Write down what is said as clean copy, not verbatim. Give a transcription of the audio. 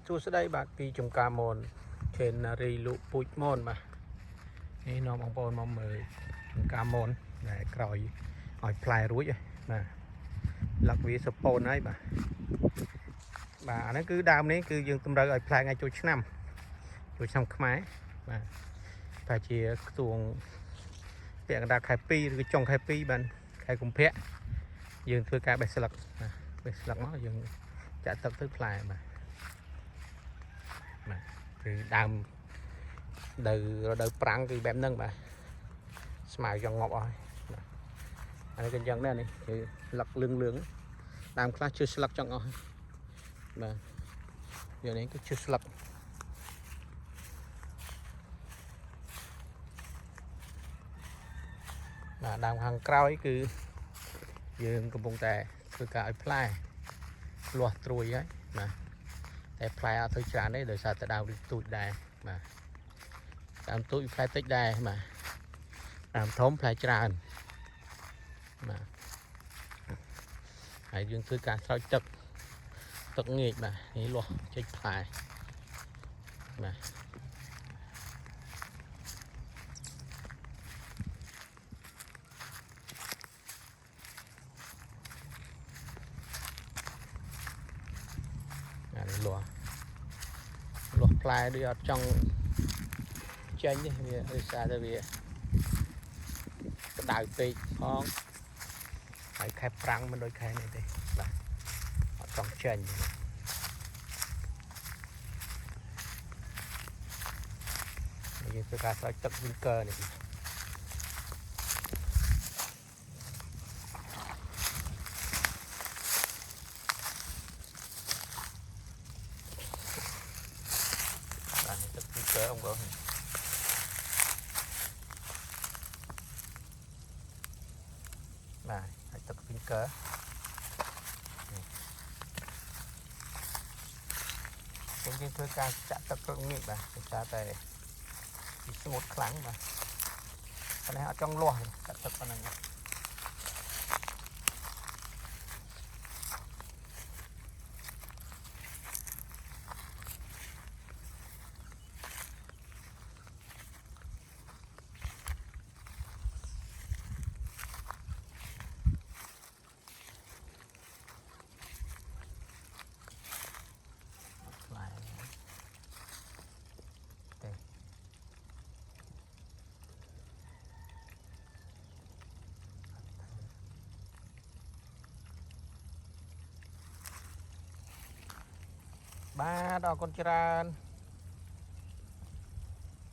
ជួស្ដីបាទពីចំការមនឆេនរីលក់ពូជមនបាទនេះនាំបងប្អូនមកមើលចំការមនដែលក្រោយឲ្យផ្លែរួចបាទលឹកវាសពូនហើយបាទអានេះគឺដើមនេះគឺយើងតម្រូវឲ្យផ្លែថ្ងៃចូលឆ្នាំខ្មែរបាទតែជាខ្ទងពាក់កណ្ដាលខែ2ឬចុងខែ2បានខែកុម្ភៈយើងធ្វើការបេះស្លឹកបេះស្លឹកមកយើងចាក់ទឹកទៅផ្លែបាទគឺដើមរដូវប្រាំងគឺបែបហ្នឹងបាទស្មៅចង់ងាប់អស់ហើយអានេះក៏យ៉ាងដែរនេះគឺលឹកលឿងដើមខ្លះជឿស្លឹកចង់អស់បាទយ៉ាងនេះគឺជឿស្លឹកបាទដើមខាងក្រោយគឺយើងកំពុងតែធ្វើការឲ្យផ្លែលាស់ត្រួយហើយបាទតែផ្លែអត់ទៅច្រើនទេដោយសារតែដើមទូចដែរបាទដើមទូចផ្លែតិចដែរបាទដើមធំផ្លែច្រើនបាទហើយយើងធ្វើការស្រោចទឹកងាចបាទនេះលាស់ចេញផ្លែបាទលាស់ផ្លែដូចអត់ចង់ចេញទេវាដោយសារតែវាក្តៅពេកផងហើយខែប្រាំងមិនដូចខែនេះទេបាទអត់ចង់ចេញយើងធ្វើការស្រោចទឹកវិងកើនេះទឹកវិងកើông có này hãy tập viên cớ chúng tôiធ្វើការចាក់ទឹកព្រឹកនេះបាទដោយសារតែវាស្ងួតខ្លាំងបាទប៉ុន្តែអត់ចង់លាស់ចាក់ទឹកប៉ុណ្ណឹងបាទអរគុណច្រើន